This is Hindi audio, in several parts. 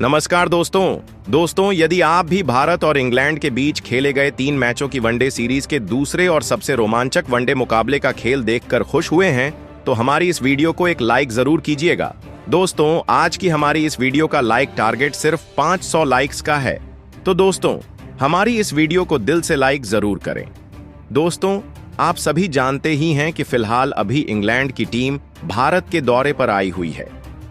नमस्कार दोस्तों, यदि आप भी भारत और इंग्लैंड के बीच खेले गए 3 मैचों की वनडे सीरीज के दूसरे और सबसे रोमांचक वनडे मुकाबले का खेल देखकर खुश हुए हैं, तो हमारी इस वीडियो को एक लाइक जरूर कीजिएगा। दोस्तों, आज की हमारी इस वीडियो का लाइक टारगेट सिर्फ 500 लाइक्स का है, तो दोस्तों हमारी इस वीडियो को दिल से लाइक जरूर करें। दोस्तों, आप सभी जानते ही हैं कि फिलहाल अभी इंग्लैंड की टीम भारत के दौरे पर आई हुई है,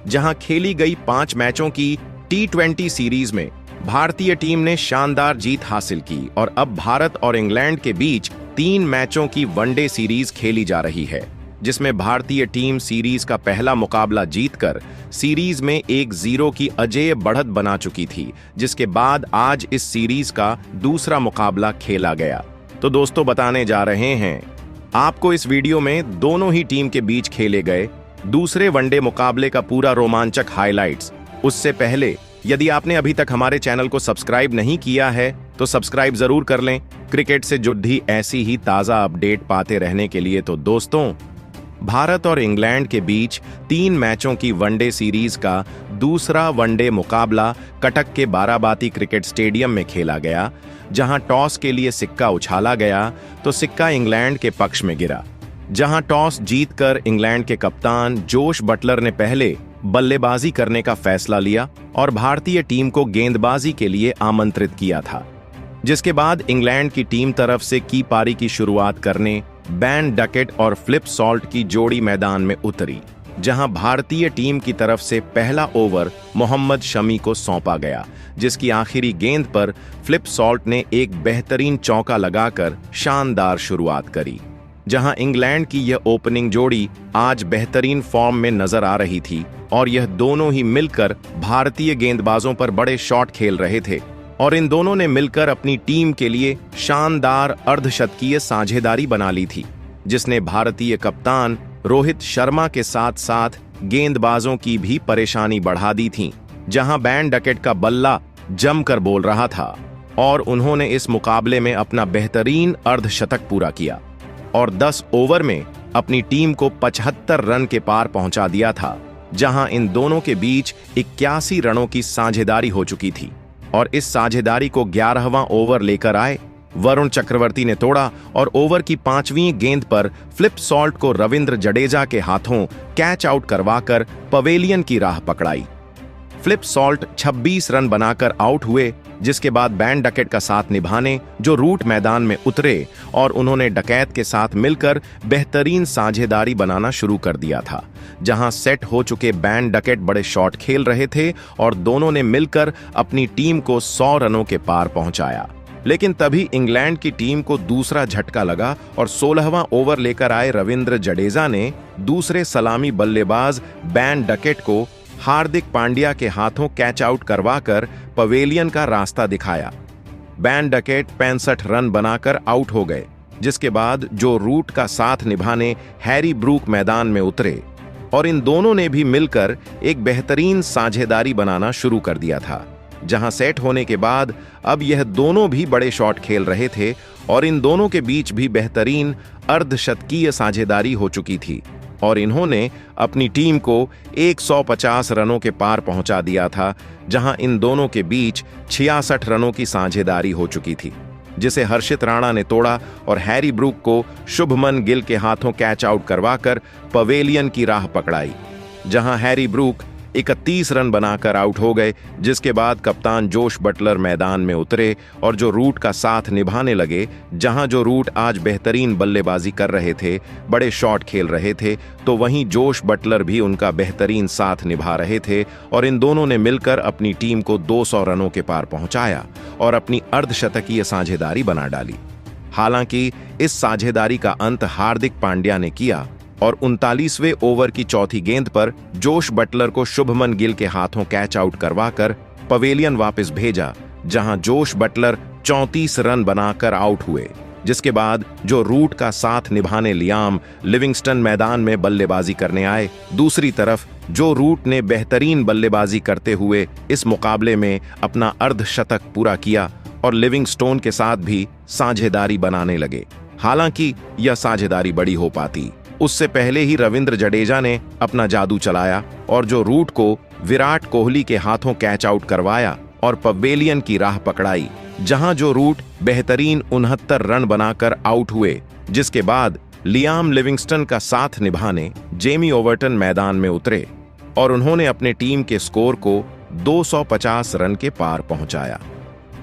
जहां खेली गई 5 मैचों की T20 सीरीज में भारतीय टीम ने शानदार जीत हासिल की और अब भारत और इंग्लैंड के बीच 3 मैचों की वनडे सीरीज खेली जा रही है, जिसमें भारतीय टीम सीरीज का पहला मुकाबला जीतकर सीरीज में 1-0 की अजेय बढ़त बना चुकी थी, जिसके बाद आज इस सीरीज का दूसरा मुकाबला खेला गया। तो दोस्तों, बताने जा रहे हैं आपको इस वीडियो में दोनों ही टीम के बीच खेले गए दूसरे वनडे मुकाबले का पूरा रोमांचक हाइलाइट्स। उससे पहले यदि आपने अभी तक हमारे चैनल को सब्सक्राइब नहीं किया है तो सब्सक्राइब जरूर कर लें क्रिकेट से जुड़ी ऐसी ही ताजा अपडेट पाते रहने के लिए। तो दोस्तों, भारत और इंग्लैंड के बीच 3 मैचों की वनडे सीरीज का दूसरा वनडे मुकाबला कटक के बाराबाती क्रिकेट स्टेडियम में खेला गया, जहां टॉस के लिए सिक्का उछाला गया तो सिक्का इंग्लैंड के पक्ष में गिरा। जहां टॉस जीतकर इंग्लैंड के कप्तान जोश बटलर ने पहले बल्लेबाजी करने का फैसला लिया और भारतीय टीम को गेंदबाजी के लिए आमंत्रित किया था, जिसके बाद इंग्लैंड की टीम तरफ से की पारी की शुरुआत करने बैन डकेट और फ्लिप सॉल्ट की जोड़ी मैदान में उतरी, जहां भारतीय टीम की तरफ से पहला ओवर मोहम्मद शमी को सौंपा गया, जिसकी आखिरी गेंद पर फ्लिप सॉल्ट ने एक बेहतरीन चौका लगाकर शानदार शुरुआत करी। जहां इंग्लैंड की यह ओपनिंग जोड़ी आज बेहतरीन फॉर्म में नजर आ रही थी और यह दोनों ही मिलकर भारतीय गेंदबाजों पर बड़े शॉट खेल रहे थे और इन दोनों ने मिलकर अपनी टीम के लिए शानदार अर्धशतकीय साझेदारी बना ली थी, जिसने भारतीय कप्तान रोहित शर्मा के साथ साथ गेंदबाजों की भी परेशानी बढ़ा दी थी। जहां बैन डकेट का बल्ला जमकर बोल रहा था और उन्होंने इस मुकाबले में अपना बेहतरीन अर्धशतक पूरा किया और 10 ओवर में अपनी टीम को 75 रन के पार पहुंचा दिया था। जहां इन दोनों के बीच 81 रनों की साझेदारी हो चुकी थी और इस साझेदारी को 11वां ओवर लेकर आए वरुण चक्रवर्ती ने तोड़ा और ओवर की 5वीं गेंद पर फ्लिप सॉल्ट को रविंद्र जडेजा के हाथों कैच आउट करवाकर पवेलियन की राह पकड़ाई। फ्लिप सॉल्ट 26 रन बनाकर आउट हुए, जिसके बाद बैन डकेट का साथ निभाने जो रूट मैदान में उतरे और उन्होंने डकैत के साथ मिलकर बेहतरीन साझेदारी बनाना शुरू कर दिया था। जहां सेट हो चुके बैन डकेट बड़े शॉट खेल रहे थे और दोनों ने मिलकर अपनी टीम को 100 रनों के पार पहुंचाया। लेकिन तभी इंग्लैंड की टीम को दूसरा झटका लगा और 16वां ओवर लेकर आए रविंद्र जडेजा ने दूसरे सलामी बल्लेबाज बैन डकेट को हार्दिक पांड्या के हाथों कैच आउट करवाकर पवेलियन का रास्ता दिखाया। बैन डकेट 65 रन बनाकर आउट हो गए, जिसके बाद जो रूट का साथ निभाने हैरी ब्रूक मैदान में उतरे और इन दोनों ने भी मिलकर एक बेहतरीन साझेदारी बनाना शुरू कर दिया था। जहां सेट होने के बाद अब यह दोनों भी बड़े शॉट खेल रहे थे और इन दोनों के बीच भी बेहतरीन अर्धशतकीय साझेदारी हो चुकी थी और इन्होंने अपनी टीम को 150 रनों के पार पहुंचा दिया था। जहां इन दोनों के बीच 66 रनों की साझेदारी हो चुकी थी, जिसे हर्षित राणा ने तोड़ा और हैरी ब्रूक को शुभमन गिल के हाथों कैच आउट करवाकर पवेलियन की राह पकड़ाई। जहां हैरी ब्रूक 31 रन बनाकर आउट हो गए, जिसके बाद कप्तान जोश बटलर मैदान में उतरे और जो रूट का साथ निभाने लगे। जहां जो रूट आज बेहतरीन बल्लेबाजी कर रहे थे, बड़े शॉट खेल रहे थे, तो वहीं जोश बटलर भी उनका बेहतरीन साथ निभा रहे थे और इन दोनों ने मिलकर अपनी टीम को 200 रनों के पार पहुंचाया और अपनी अर्धशतकीय साझेदारी बना डाली। हालांकि इस साझेदारी का अंत हार्दिक पांड्या ने किया और 39वें ओवर की चौथी गेंद पर जोश बटलर को शुभमन गिल के हाथों कैच आउट करवाकर पवेलियन वापस भेजा, जहां जोश बटलर 34 रन बनाकर आउट हुए, जिसके बाद जो रूट का साथ निभाने लियाम लिविंगस्टन मैदान में बल्लेबाजी करने आए। दूसरी तरफ जो रूट ने बेहतरीन बल्लेबाजी करते हुए इस मुकाबले में अपना अर्धशतक पूरा किया और लिविंगस्टोन के साथ भी साझेदारी बनाने लगे। हालांकि यह साझेदारी बड़ी हो पाती, उससे पहले ही रविंद्र जडेजा ने अपना जादू चलाया और जो रूट को विराट कोहली के हाथों कैच आउट करवाया और पवेलियन की राह पकड़ाई, जहां जो रूट बेहतरीन 69 रन बनाकर आउट हुए, जिसके बाद लियाम लिविंगस्टन का साथ निभाने जेमी ओवर्टन मैदान में उतरे और उन्होंने अपने टीम के स्कोर को 250 रन के पार पहुंचाया।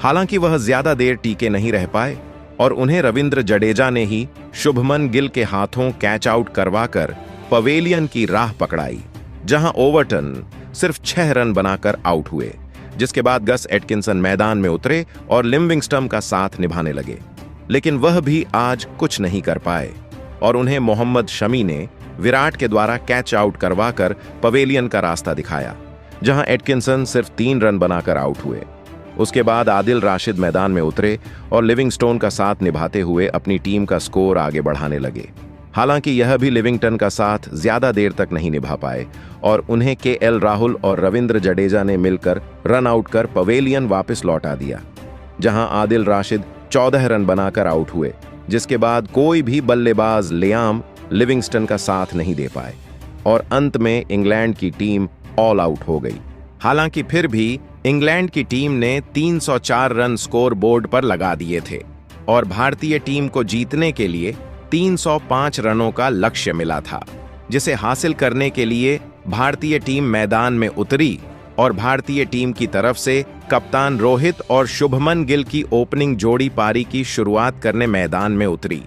हालांकि वह ज्यादा देर टीके नहीं रह पाए और उन्हें रविंद्र जडेजा ने ही शुभमन गिल के हाथों कैच आउट करवाकर पवेलियन की राह पकड़ाई, जहां ओवर्टन सिर्फ 6 रन बनाकर आउट हुए, जिसके बाद गस एटकिंसन मैदान में उतरे और लिविंगस्टन का साथ निभाने लगे। लेकिन वह भी आज कुछ नहीं कर पाए और उन्हें मोहम्मद शमी ने विराट के द्वारा कैच आउट करवाकर पवेलियन का रास्ता दिखाया, जहां एटकिंसन सिर्फ 3 रन बनाकर आउट हुए। उसके बाद आदिल राशिद मैदान में उतरे और लिविंगस्टोन का साथ निभाते हुए अपनी टीम का स्कोर आगे बढ़ाने लगे। हालांकि यह भी लिविंगस्टन का साथ ज्यादा देर तक नहीं निभा पाए और उन्हें केएल राहुल और रविंद्र जडेजा ने मिलकर रन आउट कर पवेलियन वापस लौटा दिया, जहां आदिल राशिद 14 रन बनाकर आउट हुए, जिसके बाद कोई भी बल्लेबाज लियाम लिविंगस्टन का साथ नहीं दे पाए और अंत में इंग्लैंड की टीम ऑल आउट हो गई। हालांकि फिर भी इंग्लैंड की टीम ने 304 रन स्कोर बोर्ड पर लगा दिए थे और भारतीय टीम को जीतने के लिए 305 रनों का लक्ष्य मिला था, जिसे हासिल करने के लिए भारतीय टीम मैदान में उतरी और भारतीय टीम की तरफ से कप्तान रोहित और शुभमन गिल की ओपनिंग जोड़ी पारी की शुरुआत करने मैदान में उतरी।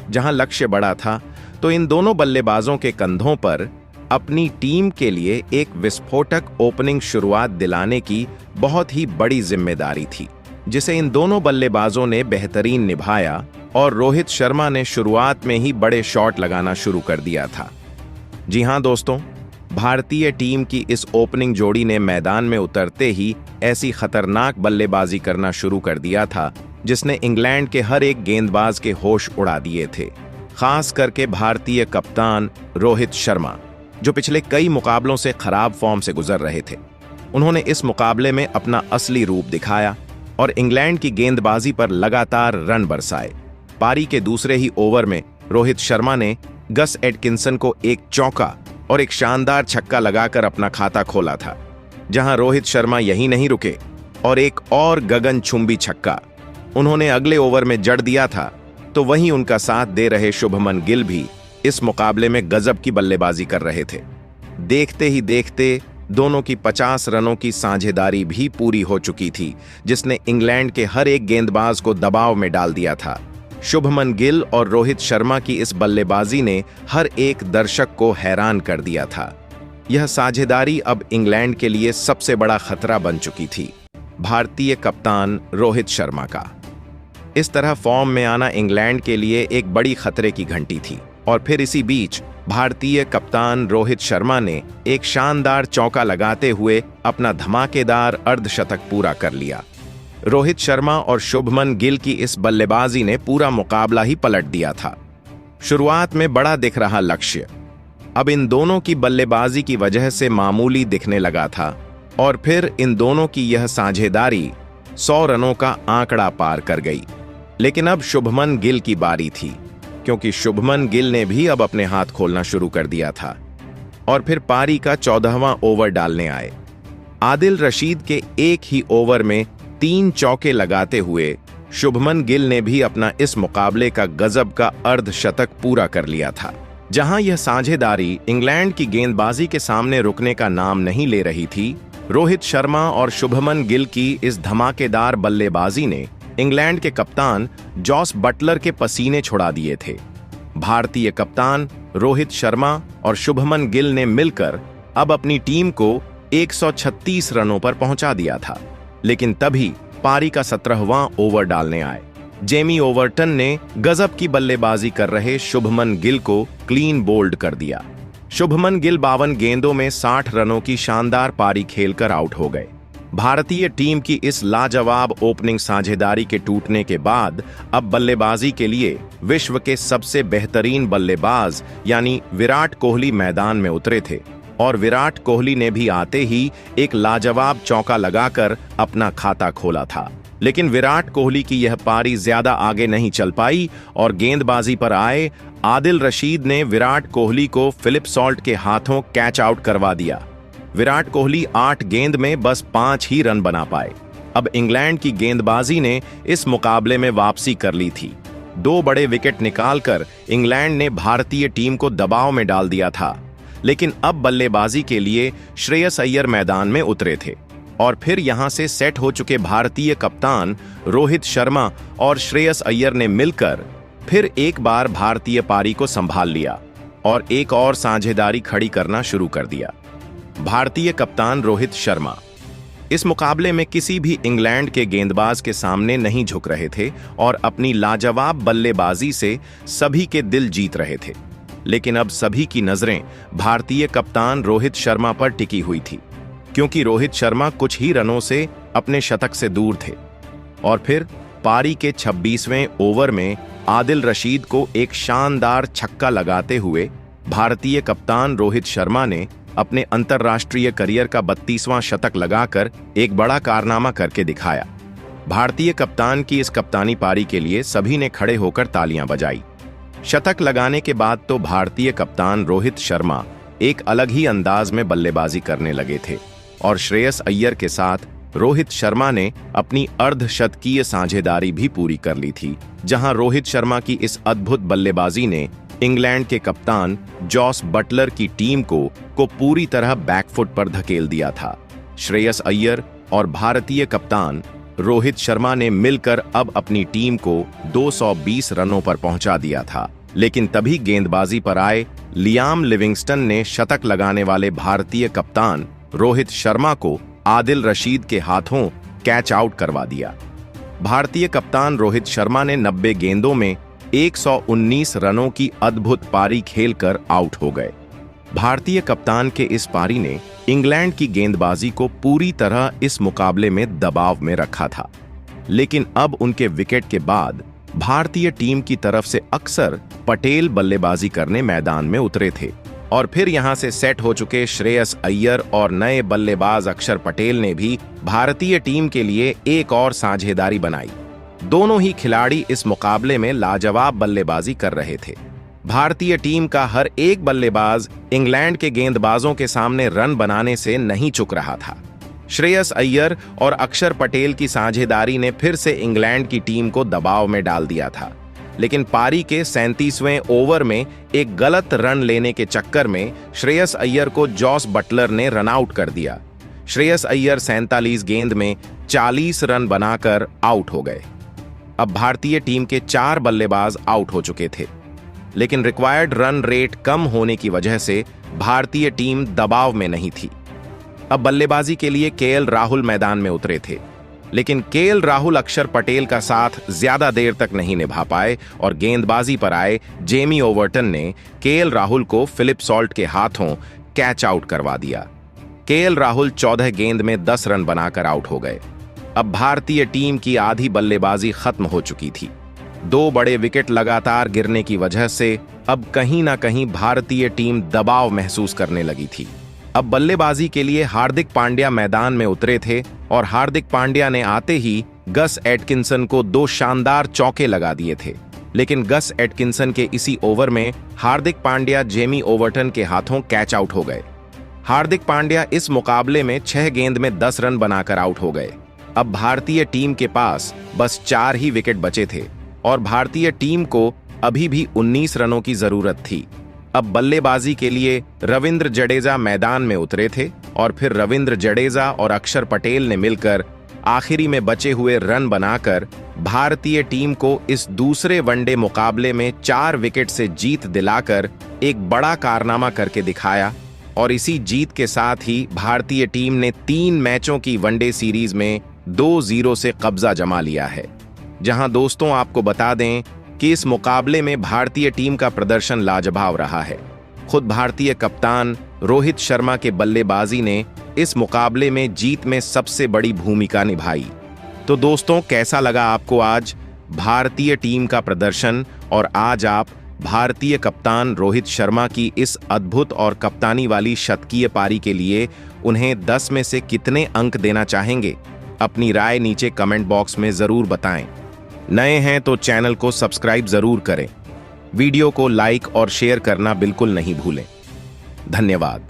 जहां लक्ष्य बड़ा था तो इन दोनों बल्लेबाजों के कंधों पर अपनी टीम के लिए एक विस्फोटक ओपनिंग शुरुआत दिलाने की बहुत ही बड़ी जिम्मेदारी थी, जिसे इन दोनों बल्लेबाजों ने बेहतरीन निभाया और रोहित शर्मा ने शुरुआत में ही बड़े शॉट लगाना शुरू कर दिया था। जी हां दोस्तों, भारतीय टीम की इस ओपनिंग जोड़ी ने मैदान में उतरते ही ऐसी खतरनाक बल्लेबाजी करना शुरू कर दिया था, जिसने इंग्लैंड के हर एक गेंदबाज के होश उड़ा दिए थे, खास करके भारतीय कप्तान रोहित शर्मा, जो पिछले कई मुकाबलों से खराब फॉर्म से गुजर रहे थे। उन्होंने इस मुकाबले में अपना असली रूप दिखाया और इंग्लैंड की गेंदबाजी पर लगातार रन बरसाए। पारी के दूसरे ही ओवर में रोहित शर्मा ने गस एटकिंसन को एक चौका और एक शानदार छक्का लगाकर अपना खाता खोला था, जहां रोहित शर्मा यहीं नहीं रुके और एक और गगनचुंबी छक्का उन्होंने अगले ओवर में जड़ दिया था, तो वहीं उनका साथ दे रहे शुभमन गिल भी इस मुकाबले में गजब की बल्लेबाजी कर रहे थे। देखते ही देखते दोनों की 50 रनों की साझेदारी भी पूरी हो चुकी थी, जिसने इंग्लैंड के हर एक गेंदबाज को दबाव में डाल दिया था। शुभमन गिल और रोहित शर्मा की इस बल्लेबाजी ने हर एक दर्शक को हैरान कर दिया था। यह साझेदारी अब इंग्लैंड के लिए सबसे बड़ा खतरा बन चुकी थी, भारतीय कप्तान रोहित शर्मा का। इस तरह फॉर्म में आना इंग्लैंड के लिए एक बड़ी खतरे की घंटी थी और फिर इसी बीच भारतीय कप्तान रोहित शर्मा ने एक शानदार चौका लगाते हुए अपना धमाकेदार अर्धशतक पूरा कर लिया। रोहित शर्मा और शुभमन गिल की इस बल्लेबाजी ने पूरा मुकाबला ही पलट दिया था। शुरुआत में बड़ा दिख रहा लक्ष्य अब इन दोनों की बल्लेबाजी की वजह से मामूली दिखने लगा था और फिर इन दोनों की यह साझेदारी 100 रनों का आंकड़ा पार कर गई। लेकिन अब शुभमन गिल की बारी थी, क्योंकि शुभमन गिल ने भी अब अपने हाथ खोलना शुरू कर दिया था और फिर पारी का 14वां ओवर डालने आए। आदिल रशीद के एक ही ओवर में 3 चौके लगाते हुए शुभमन गिल ने भी अपना इस मुकाबले का गजब का अर्धशतक पूरा कर लिया था। जहां यह साझेदारी इंग्लैंड की गेंदबाजी के सामने रुकने का नाम नहीं ले रही थी, रोहित शर्मा और शुभमन गिल की इस धमाकेदार बल्लेबाजी ने इंग्लैंड के कप्तान जॉस बटलर के पसीने छुड़ा दिए थे। भारतीय कप्तान रोहित शर्मा और शुभमन गिल ने मिलकर अब अपनी टीम को 136 रनों पर पहुंचा दिया था। लेकिन तभी पारी का 17वां ओवर डालने आए। जेमी ओवर्टन ने गजब की बल्लेबाजी कर रहे शुभमन गिल को क्लीन बोल्ड कर दिया। शुभमन गिल 52 गेंदों में 60 रनों की शानदार पारी खेलकर आउट हो गए। भारतीय टीम की इस लाजवाब ओपनिंग साझेदारी के टूटने के बाद अब बल्लेबाजी के लिए विश्व के सबसे बेहतरीन बल्लेबाज यानी विराट कोहली मैदान में उतरे थे और विराट कोहली ने भी आते ही एक लाजवाब चौका लगाकर अपना खाता खोला था। लेकिन विराट कोहली की यह पारी ज्यादा आगे नहीं चल पाई और गेंदबाजी पर आए आदिल रशीद ने विराट कोहली को फिलिप सॉल्ट के हाथों कैच आउट करवा दिया। विराट कोहली 8 गेंद में बस 5 ही रन बना पाए। अब इंग्लैंड की गेंदबाजी ने इस मुकाबले में वापसी कर ली थी। 2 बड़े विकेट निकालकर इंग्लैंड ने भारतीय टीम को दबाव में डाल दिया था, लेकिन अब बल्लेबाजी के लिए श्रेयस अय्यर मैदान में उतरे थे और फिर यहां से सेट हो चुके भारतीय कप्तान रोहित शर्मा और श्रेयस अय्यर ने मिलकर फिर एक बार भारतीय पारी को संभाल लिया और एक और साझेदारी खड़ी करना शुरू कर दिया। भारतीय कप्तान रोहित शर्मा इस मुकाबले में किसी भी इंग्लैंड के गेंदबाज के सामने नहीं झुक रहे थे और अपनी लाजवाब बल्लेबाजी से सभी के दिल जीत रहे थे। लेकिन अब सभी की नजरें भारतीय कप्तान रोहित शर्मा पर टिकी हुई थी, क्योंकि रोहित शर्मा कुछ ही रनों से अपने शतक से दूर थे। और फिर पारी के 26वें ओवर में आदिल रशीद को एक शानदार छक्का लगाते हुए भारतीय कप्तान रोहित शर्मा ने अपने अंतर्राष्ट्रीय करियर का 32वां शतक लगाकर एक बड़ा कारनामा करके दिखाया। भारतीय कप्तान की इस कप्तानी पारी के लिए सभी ने खड़े होकर तालियां बजाई। शतक लगाने के बाद तो भारतीय कप्तान रोहित शर्मा एक अलग ही अंदाज में बल्लेबाजी करने लगे थे और श्रेयस अय्यर के साथ रोहित शर्मा ने अपनी अर्धशतकीय साझेदारी भी पूरी कर ली थी, जहां रोहित शर्मा की इस अद्भुत बल्लेबाजी ने इंग्लैंड के कप्तान जॉस बटलर की टीम को पूरी तरह बैकफुट पर धकेल दिया था। श्रेयस अय्यर और भारतीय कप्तान रोहित शर्मा ने मिलकर अब अपनी टीम को 220 रनों पर पहुंचा दिया था, लेकिन तभी गेंदबाजी पर आए लियाम लिविंगस्टन ने शतक लगाने वाले भारतीय कप्तान रोहित शर्मा को आदिल रशीद के हाथों कैच आउट करवा दिया। भारतीय कप्तान रोहित शर्मा ने 90 गेंदों में 119 रनों की अद्भुत पारी खेलकर आउट हो गए। भारतीय कप्तान के इस पारी ने इंग्लैंड की गेंदबाजी को पूरी तरह इस मुकाबले में दबाव में रखा था, लेकिन अब उनके विकेट के बाद भारतीय टीम की तरफ से अक्सर पटेल बल्लेबाजी करने मैदान में उतरे थे और फिर यहां से सेट हो चुके श्रेयस अय्यर और नए बल्लेबाज अक्षर पटेल ने भी भारतीय टीम के लिए एक और साझेदारी बनाई। दोनों ही खिलाड़ी इस मुकाबले में लाजवाब बल्लेबाजी कर रहे थे। भारतीय टीम का हर एक बल्लेबाज इंग्लैंड के गेंदबाजों के सामने रन बनाने से नहीं चूक रहा था। श्रेयस अय्यर और अक्षर पटेल की साझेदारी ने फिर से इंग्लैंड की टीम को दबाव में डाल दिया था, लेकिन पारी के 37वें ओवर में एक गलत रन लेने के चक्कर में श्रेयस अय्यर को जॉस बटलर ने रन आउट कर दिया। श्रेयस अय्यर 47 गेंद में 40 रन बनाकर आउट हो गए। अब भारतीय टीम के 4 बल्लेबाज आउट हो चुके थे, लेकिन रिक्वायर्ड रन रेट कम होने की वजह से भारतीय टीम दबाव में नहीं थी। अब बल्लेबाजी के लिए केएल राहुल मैदान में उतरे थे, लेकिन केएल राहुल अक्षर पटेल का साथ ज्यादा देर तक नहीं निभा पाए और गेंदबाजी पर आए जेमी ओवर्टन ने केएल राहुल को फिलिप सॉल्ट के हाथों कैच आउट करवा दिया। केएल राहुल 14 गेंद में 10 रन बनाकर आउट हो गए। अब भारतीय टीम की आधी बल्लेबाजी खत्म हो चुकी थी। 2 बड़े विकेट लगातार गिरने की वजह से अब कहीं ना कहीं भारतीय टीम दबाव महसूस करने लगी थी। अब बल्लेबाजी के लिए हार्दिक पांड्या मैदान में उतरे थे और हार्दिक पांड्या ने आते ही गस एटकिंसन को 2 शानदार चौके लगा दिए थे, लेकिन गस एटकिंसन के इसी ओवर में हार्दिक पांड्या जेमी ओवर्टन के हाथों कैच आउट हो गए। हार्दिक पांड्या इस मुकाबले में 6 गेंद में 10 रन बनाकर आउट हो गए। अब भारतीय टीम के पास बस 4 ही विकेट बचे थे और भारतीय टीम को अभी भी 19 रनों की जरूरत थी। अब बल्लेबाजी के लिए रविंद्र जडेजा मैदान में उतरे थे और फिर रविंद्र जडेजा और अक्षर पटेल ने मिलकर आखिरी में बचे हुए रन बनाकर भारतीय टीम को इस दूसरे वनडे मुकाबले में 4 विकेट से जीत दिलाकर एक बड़ा कारनामा करके दिखाया और इसी जीत के साथ ही भारतीय टीम ने 3 मैचों की वनडे सीरीज में 2-0 से कब्जा जमा लिया है। जहां दोस्तों आपको बता दें कि इस मुकाबले में भारतीय टीम का प्रदर्शन लाजवाब रहा है। खुद भारतीय कप्तान रोहित शर्मा के बल्लेबाजी ने इस मुकाबले में जीत में सबसे बड़ी भूमिका निभाई। तो दोस्तों, कैसा लगा आपको आज भारतीय टीम का प्रदर्शन और आज आप भारतीय कप्तान रोहित शर्मा की इस अद्भुत और कप्तानी वाली शतकीय पारी के लिए उन्हें 10 में से कितने अंक देना चाहेंगे? अपनी राय नीचे कमेंट बॉक्स में जरूर बताएं। नए हैं तो चैनल को सब्सक्राइब जरूर करें। वीडियो को लाइक और शेयर करना बिल्कुल नहीं भूलें। धन्यवाद।